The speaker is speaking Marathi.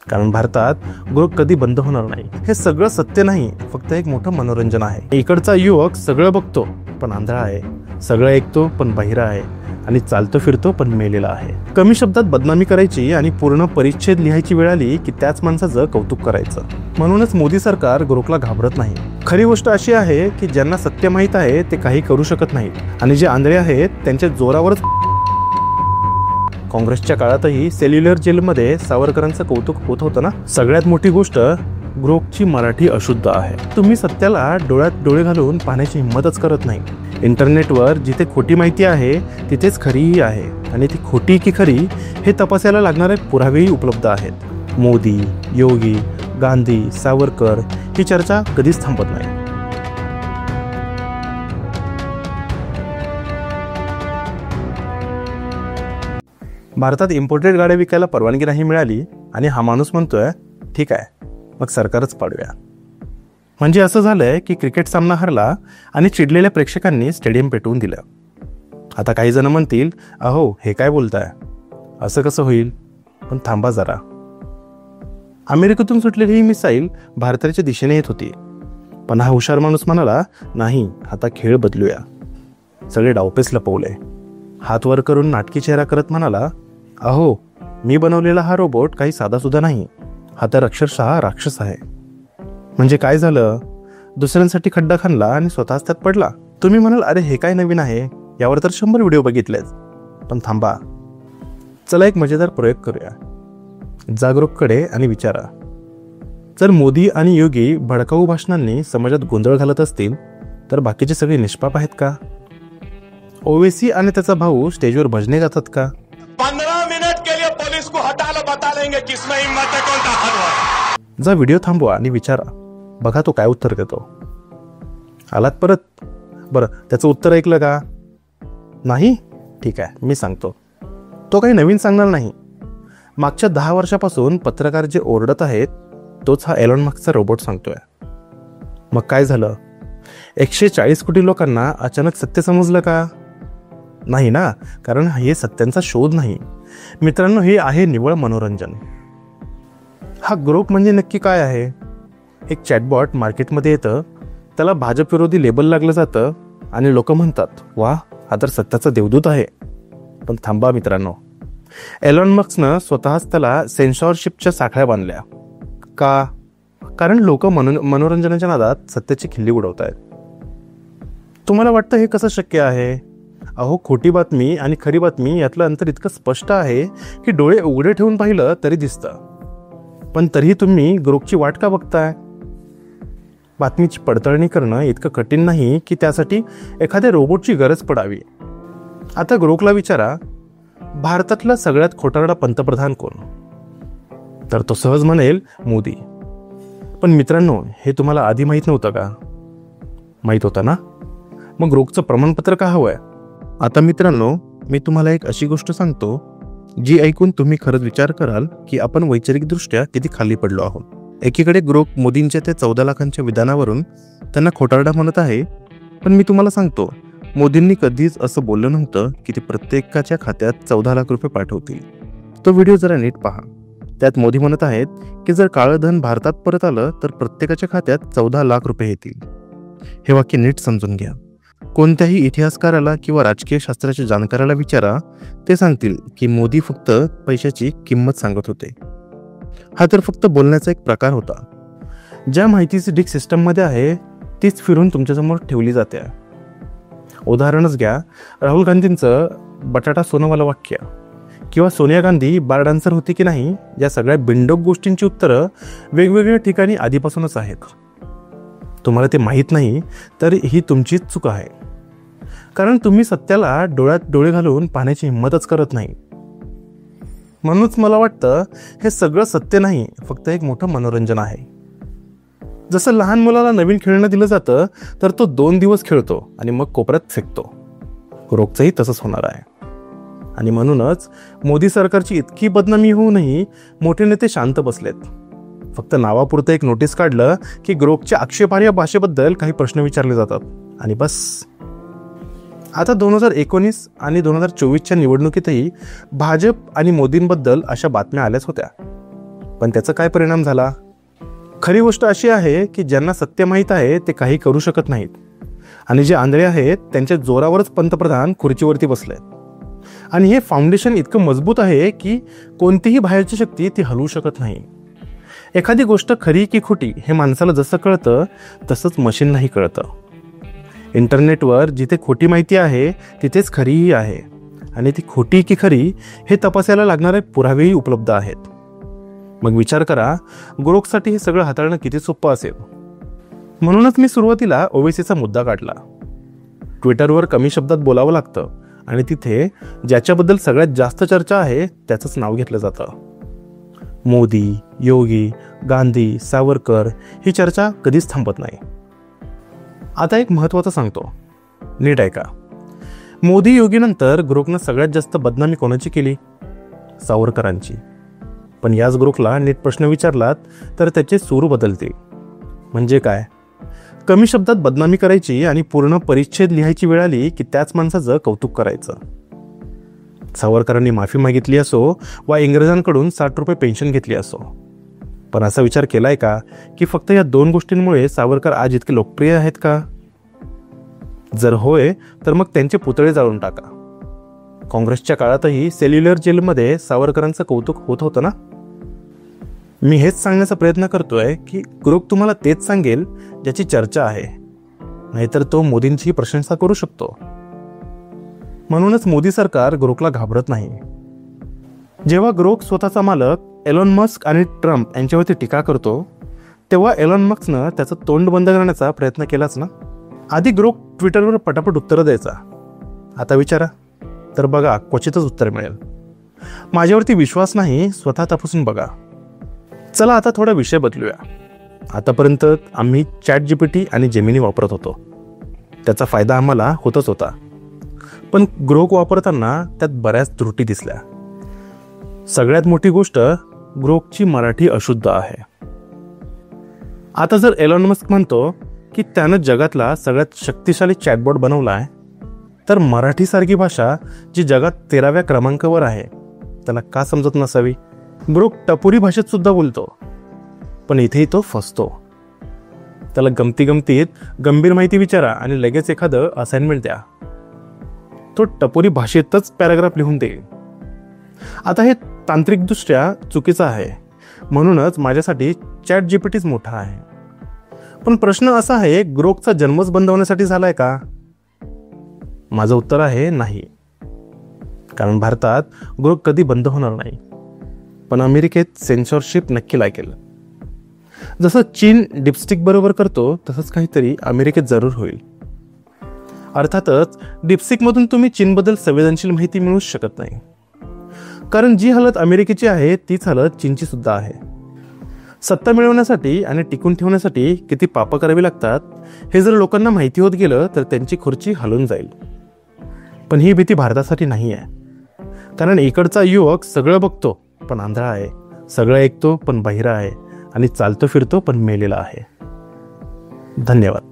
कारण भारतात ग्रोक कधी बंद होणार नाही. हे सगळं सत्य नाही, फक्त एक मोठं मनोरंजन आहे. इकडचा युवक सगळं बघतो पण आंधळा आहे, सगळं ऐकतो पण बहिरा आहे, आणि चालतो फिरतो पण मेलेला आहे. कमी शब्दात बदनामी करायची आणि पूर्ण परिच्छेद लिहायची वेळ आली की त्याच माणसाचं कौतुक करायचं. म्हणूनच मोदी सरकार ग्रोकला घाबरत नाही. खरी गोष्ट अशी आहे की ज्यांना सत्य माहीत आहे ते काही करू शकत नाहीत, आणि जे आंधळे आहेत त्यांच्या जोरावरच. काँग्रेसच्या काळातही सेल्युलर जेलमध्ये सावरकरांचं कौतुक होत होतं ना. सगळ्यात मोठी गोष्ट, ग्रोकची मराठी अशुद्ध आहे. तुम्ही सत्याला डोळ्यात डोळे घालून पाहण्याची हिंमतच करत नाही. इंटरनेटवर जिथे खोटी माहिती आहे तिथेच खरीही आहे, आणि ती खोटी की खरी हे तपासायला लागणारे पुरावेही उपलब्ध आहेत. मोदी, योगी, गांधी, सावरकर ही चर्चा कधीच थांबत नाही. भारतात इम्पोर्टेड गाड्या विकायला परवानगी नाही मिळाली आणि हा माणूस म्हणतोय ठीक आहे मग सरकारच पाडूया. म्हणजे असं झालंय की क्रिकेट सामना हरला आणि चिडलेल्या प्रेक्षकांनी स्टेडियम पेटवून दिलं. आता काही जण म्हणतील अहो हे काय बोलताय, असं कसं होईल. पण थांबा जरा. अमेरिकेतून सुटलेली ही मिसाईल भारताच्या दिशेने येत होती, पण हा हुशार माणूस म्हणाला नाही, आता खेळ बदलूया. सगळे डावपेच लपवले. हात वर करून नाटकी चेहरा करत म्हणाला अहो मी बनवलेला हा रोबोट काही साधा सुद्धा नाही, हा तर अक्षरशः राक्षस आहे. म्हणजे काय झालं, दुसऱ्यांसाठी खड्डा खणला आणि स्वतःच त्यात पडला. तुम्ही म्हणाल अरे हे काय नवीन आहे, यावर तर 100 व्हिडिओ बघितलेच. पण थांबा, चला एक मजेदार प्रयोग करूया. जागरूककडे आणि विचारा, जर मोदी आणि योगी भडकाऊ भाषणांनी समाजात गोंधळ घालत असतील तर बाकीचे सगळे निष्पाप आहेत का? ओवेसी आणि त्याचा भाऊ स्टेजवर भजने गातात का? 15 मिनट के लिए पुलिस को हटा लो, बता देंगे किसमें हिम्मत है, कौन ताकतवर. जा व्हिडिओ थांबवा आणि विचारा, बघा तो काय उत्तर देतो. आलात परत? बरं, त्याचं उत्तर ऐकलं का? नाही? ठीक आहे, मी सांगतो. तो काही नवीन सांगणार नाही. मागच्या 10 वर्षापासून पत्रकार जे ओरडत आहेत तोच हा एलॉन मस्कचा रोबोट सांगतोय. मग काय झालं? 140 कोटी लोकांना अचानक सत्य समजलं का? नाही ना, कारण हे सत्यांचा शोध नाही मित्रांनो, हे आहे निव्वळ मनोरंजन. हा ग्रोक म्हणजे नक्की काय आहे? एक चॅटबॉट मार्केटमध्ये येतं, त्याला भाजप विरोधी लेबल लागलं जातं आणि लोक म्हणतात वा हा तर सत्याचा देवदूत आहे. पण थांबा मित्रांनो, एलॉन मस्कनं स्वतःच त्याला सेन्सॉरशिपच्या साखळ्या बांधल्या. का? कारण लोक मनोरंजनाच्या नादात सत्याची खिल्ली उडवत आहेत. तुम्हाला वाटतं हे कसं शक्य आहे? अहो खोटी बातमी आणि खरी बातमी यातलं अंतर इतकं स्पष्ट आहे की डोळे उघडे ठेवून पाहिलं तरी दिसतं. पण तरीही तुम्ही ग्रोकची वाट का बघताय? बातमीची पडताळणी करणं इतकं कठीण नाही की त्यासाठी एखाद्या रोबोटची गरज पडावी. आता ग्रोकला विचारा, भारतातला सगळ्यात खोटारडा पंतप्रधान कोण? तर तो सहज म्हणेल मोदी. पण मित्रांनो, हे तुम्हाला आधी माहीत नव्हतं का? माहीत होतं ना? मग ग्रोकचं प्रमाणपत्र का हवंय? आता मित्रांनो, मी तुम्हाला एक अशी गोष्ट सांगतो जी ऐकून तुम्ही खरंच विचार कराल की आपण वैचारिकदृष्ट्या किती खाली पडलो आहोत. एकीकडे ग्रोक मोदींच्या त्या 14 लाखांच्या विधानावरून त्यांना खोटारडा म्हणत आहे, पण मी तुम्हाला सांगतो मोदींनी कधीच असं बोललं नव्हतं की ते प्रत्येकाच्या खात्यात 14 लाख रुपये पाठवतील. तो व्हिडिओ जरा नीट पहा. त्यात मोदी म्हणत आहेत की जर काळं धन भारतात परत आलं तर प्रत्येकाच्या खात्यात 14 लाख रुपये येतील. हे वाक्य नीट समजून घ्या. कोणत्याही इतिहासकाराला किंवा राजकीय शास्त्राच्या जाणकाराला विचारा, ते सांगतील की मोदी फक्त पैशाची किंमत सांगत होते. हा तर फक्त बोलण्याचा एक प्रकार होता. ज्या माहितीची डिक सिस्टममध्ये आहे तीच फिरून तुमच्यासमोर ठेवली जाते. उदाहरणच घ्या, राहुल गांधींचं बटाटा सोनंवाला वाक्य किंवा सोनिया गांधी बार डान्सर होती की नाही, या सगळ्या बिंडोक गोष्टींची उत्तरं वेगवेगळ्या ठिकाणी आधीपासूनच आहेत. तुम्हाला ते माहीत नाही तर ही तुमचीच चूक आहे, कारण तुम्ही सत्याला डोळ्यात डोळे घालून पाहण्याची हिंमतच करत नाही. म्हणूनच मला वाटतं हे सगळं सत्य नाही, फक्त एक मोठं मनोरंजन आहे. जसं लहान मुलाला नवीन खेळणं दिलं जातं तर तो 2 दिवस खेळतो आणि मग कोपऱ्यात फेकतो. ग्रोकचंही तसंच होणार आहे. आणि म्हणूनच मोदी सरकारची इतकी बदनामी होऊनही मोठे नेते शांत बसलेत. फक्त नावापुरतं एक नोटीस काढलं की ग्रोकच्या आक्षेपार्ह भाषेबद्दल काही प्रश्न विचारले जातात आणि बस. आता 2019 आणि 2024च्या निवडणुकीतही भाजप आणि मोदींबद्दल अशा बातम्या आल्याच होत्या. पण त्याचा काय परिणाम झाला? खरी गोष्ट अशी आहे की ज्यांना सत्य माहीत आहे ते काही करू शकत नाहीत, आणि जे आंधळे आहेत त्यांच्या जोरावरच पंतप्रधान खुर्चीवरती बसलेत. आणि हे फाउंडेशन इतकं मजबूत आहे की कोणतीही बाहेरची शक्ती ती हलवू शकत नाही. एखादी गोष्ट खरी की खोटी हे माणसाला जसं कळतं तसंच मशीनलाही कळतं. इंटरनेटवर जिथे खोटी माहिती आहे तिथेच खरीही आहे, आणि ती खोटी की खरी हे तपासायला लागणारे पुरावेही उपलब्ध आहेत. मग विचार करा, ग्रोकसाठी हे सगळं हाताळणं किती सोपं असेल. म्हणूनच मी सुरुवातीला ओवेसीचा मुद्दा काढला. ट्विटरवर कमी शब्दात बोलावं लागतं, आणि तिथे ज्याच्याबद्दल सगळ्यात जास्त चर्चा आहे त्याचंच नाव घेतलं जातं. मोदी, योगी, गांधी, सावरकर ही चर्चा कधीच थांबत नाही. आता एक महत्त्वाचं सांगतो, नीट ऐका. मोदी योगीनंतर ग्रोकनं सगळ्यात जास्त बदनामी कोणाची केली? सावरकरांची. पण याच ग्रोकला नीट प्रश्न विचारलात तर त्याचे सूर बदलते. म्हणजे काय? कमी शब्दात बदनामी करायची आणि पूर्ण परिच्छेद लिहायची वेळ आली की त्याच माणसाचं कौतुक करायचं. सावरकरांनी माफी मागितली असो वा इंग्रजांकडून 60 रुपये पेन्शन घेतली असो, पण असा विचार केलाय का की फक्त या 2 गोष्टींमुळे सावरकर आज इतके लोकप्रिय आहेत का? जर होय तर मग त्यांचे पुतळे जाळून टाका. काँग्रेसच्या काळातही सेल्युलर जेलमध्ये सावरकरांचं कौतुक होत होतं ना. मी हेच सांगण्याचा प्रयत्न करतोय की ग्रोक तुम्हाला तेच सांगेल ज्याची चर्चा आहे, नाहीतर तो मोदींची प्रशंसा करू शकतो. म्हणूनच मोदी सरकार ग्रोकला घाबरत नाही. जेव्हा ग्रोक स्वतःचा मालक एलॉन मस्क आणि ट्रम्प यांच्यावरती टीका करतो तेव्हा एलॉन मस्कनं त्याचं तोंड बंद करण्याचा प्रयत्न केलाच ना. आधी ग्रोक ट्विटरवर पटापट उत्तरं द्यायचा. आता विचारा तर बघा, क्वचितच उत्तर मिळेल. माझ्यावरती विश्वास नाही, स्वतः तपासून बघा. चला आता थोडा विषय बदलूया. आतापर्यंत आम्ही ChatGPT आणि जेमिनी वापरत होतो. त्याचा फायदा आम्हाला होतच होता, पण ग्रोक वापरताना त्यात बऱ्याच त्रुटी दिसल्या. सगळ्यात मोठी गोष्ट, ग्रोकची मराठी अशुद्ध आहे. आता जर एलॉन मस्क म्हणतो की त्यानं जगातला सगळ्यात शक्तिशाली चॅटबॉट बनवलाय, तर मराठीसारखी भाषा जी जगात 13व्या क्रमांकावर आहे त्याला का समजत नसावी? ग्रोक टपोरी भाषेत सुद्धा बोलतो, पण इथेही तो फसतो. त्याला गमतीत गंभीर माहिती विचारा आणि लगेच एखादं असाइनमेंट द्या, तो टपोरी भाषेतच पॅराग्राफ लिहून देईल. आता हे तांत्रिकदृष्ट्या चुकीचं आहे, म्हणूनच माझ्यासाठी ChatGPTच मोठा आहे. पण प्रश्न असा आहे, ग्रोकचा जन्मच बंद होण्यासाठी झालाय का? माझं उत्तर आहे नाही. कारण भारतात ग्रोक कधी बंद होणार नाही, पण अमेरिकेत सेन्सॉरशिप नक्की लागेल. जसं चीन डिपस्टिक बरोबर करतो तसंच काहीतरी अमेरिकेत जरूर होईल. अर्थातच डिपस्टिकमधून तुम्ही चीनबद्दल संवेदनशील माहिती मिळूच शकत नाही, कारण जी हालत अमेरिकेची आहे तीच हालत चीनची सुद्धा आहे. सत्ता मिळवण्यासाठी आणि टिकून ठेवण्यासाठी किती पापं करावी लागतात हे जर लोकांना माहिती होत गेलं तर त्यांची खुर्ची हलून जाईल. पण ही भीती भारतासाठी नाही आहे, कारण इकडचा युवक सगळं बघतो पण आंधळा आहे, सगळं ऐकतो पण बहिरा आहे, आणि चालतो फिरतो पण मेलेला आहे. धन्यवाद.